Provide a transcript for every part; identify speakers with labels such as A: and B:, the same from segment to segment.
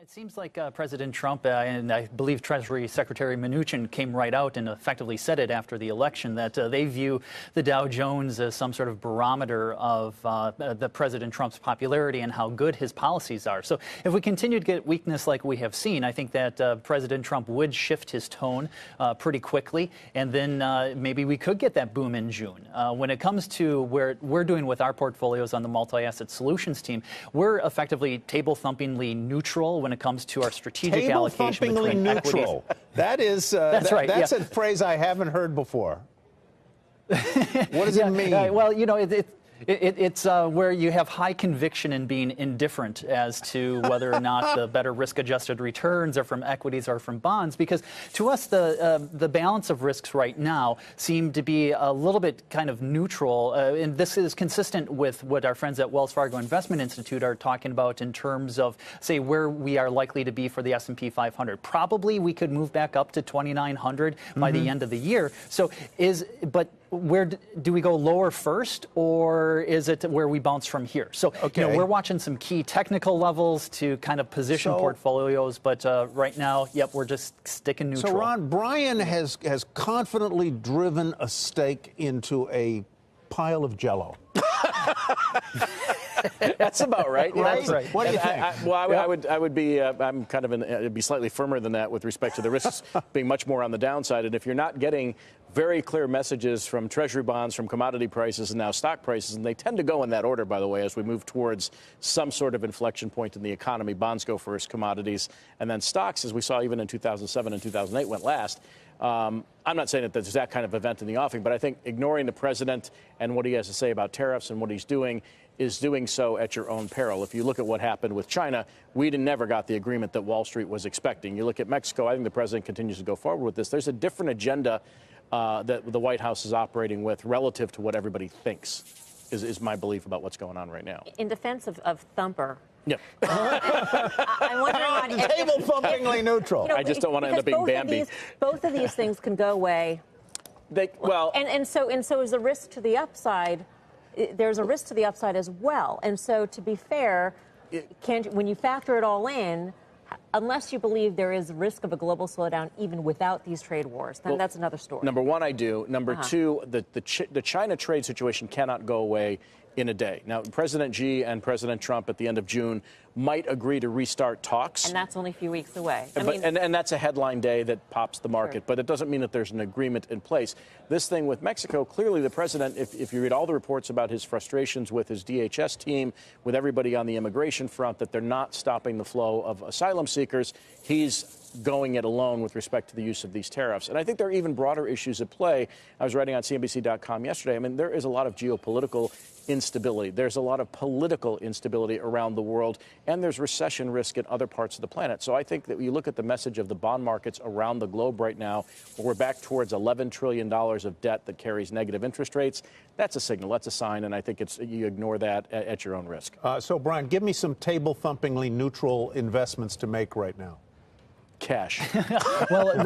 A: It seems like President Trump and I believe Treasury Secretary Mnuchin came right out and effectively said it after the election that they view the Dow Jones as some sort of barometer of the President Trump's popularity and how good his policies are. So if we continue to get weakness like we have seen, I think that President Trump would shift his tone pretty quickly, and then maybe we could get that boom in June. When it comes to where we're doing with our portfolios on the multi-asset solutions team, we're effectively table-thumpingly neutral when it comes to our strategic allocation between
B: neutral. Equities. That's right. That's a phrase I haven't heard before. What does it mean?
A: Well, you know, it's where you have high conviction in being indifferent as to whether or not the better risk-adjusted returns are from equities or from bonds, because to us the balance of risks right now seem to be a little bit kind of neutral, and this is consistent with what our friends at Wells Fargo Investment Institute are talking about in terms of, say, where we are likely to be for the S&P 500. Probably we could move back up to 2,900 by the end of the year. So but where do we go lower first, or is it where we bounce from here? So you know, we're watching some key technical levels to kind of position portfolios, but right now, yep, we're just sticking neutral.
B: So Ron, Brian has confidently driven a stake into a pile of Jell-O.
C: That's about right.
B: That's right. What do you think?
C: I would be. I'm kind of it'd be slightly firmer than that with respect to the risks being much more on the downside. And if you're not getting very clear messages from Treasury bonds, from commodity prices, and now stock prices, and they tend to go in that order, by the way, as we move towards some sort of inflection point in the economy. Bonds go first, commodities, and then stocks, as we saw even in 2007 and 2008, went last. I'm not saying that there's that kind of event in the offing, but I think ignoring the president and what he has to say about tariffs and what he's doing is doing so at your own peril. If you look at what happened with China, we never got the agreement that Wall Street was expecting. You look at Mexico, I think the president continues to go forward with this. There's a different agenda that the White House is operating with relative to what everybody thinks, is my belief about what's going on right now.
D: In defense of Thumper.
C: Yeah.
D: I'm wondering
B: table-thumpingly neutral.
D: You know,
C: I just don't want to end up being Bambi.
D: Both of these things can go away. And so is the risk to the upside. There's a risk to the upside as well. And so, to be fair, when you factor it all in, unless you believe there is risk of a global slowdown even without these trade wars, then that's another story.
C: Number one, I do. Number two, the China trade situation cannot go away in a day. Now, President Xi and President Trump at the end of June might agree to restart talks.
D: And that's only a few weeks away.
C: And that's a headline day that pops the market, but it doesn't mean that there's an agreement in place. This thing with Mexico, clearly the president, if you read all the reports about his frustrations with his DHS team, with everybody on the immigration front, that they're not stopping the flow of asylum seekers, he's going it alone with respect to the use of these tariffs. And I think there are even broader issues at play. I was writing on CNBC.com yesterday. I mean, there is a lot of geopolitical instability. There's a lot of political instability around the world, and there's recession risk in other parts of the planet. So I think that when you look at the message of the bond markets around the globe right now, where we're back towards $11 trillion of debt that carries negative interest rates, that's a signal. That's a sign, and I think you ignore that at your own risk.
B: So, Brian, give me some table-thumpingly neutral investments to make right now.
C: Cash.
A: Well,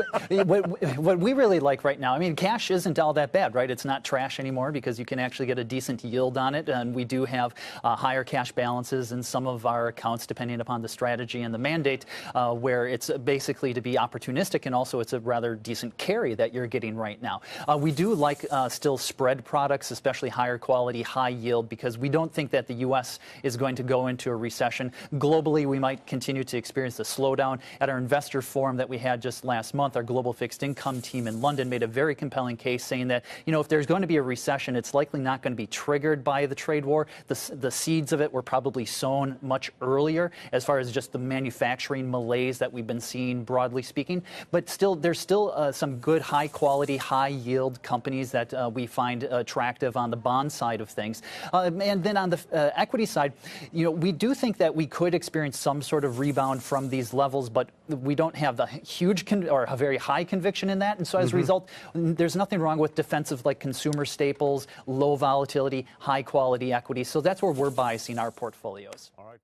A: what we really like right now, I mean, cash isn't all that bad, right? It's not trash anymore because you can actually get a decent yield on it. And we do have higher cash balances in some of our accounts, depending upon the strategy and the mandate, where it's basically to be opportunistic. And also it's a rather decent carry that you're getting right now. We do like still spread products, especially higher quality, high yield, because we don't think that the U.S. is going to go into a recession. Globally, we might continue to experience a slowdown. At our investor forum that we had just last month, our global fixed income team in London made a very compelling case saying that, you know, if there's going to be a recession, it's likely not going to be triggered by the trade war. The seeds of it were probably sown much earlier as far as just the manufacturing malaise that we've been seeing, broadly speaking. But still, there's still some good, high quality, high yield companies that we find attractive on the bond side of things. And then on the equity side, you know, we do think that we could experience some sort of rebound from these levels, but we don't have the huge or a very high conviction in that. And so as a result, there's nothing wrong with defensive like consumer staples, low volatility, high quality equity. So that's where we're biasing our portfolios. All right.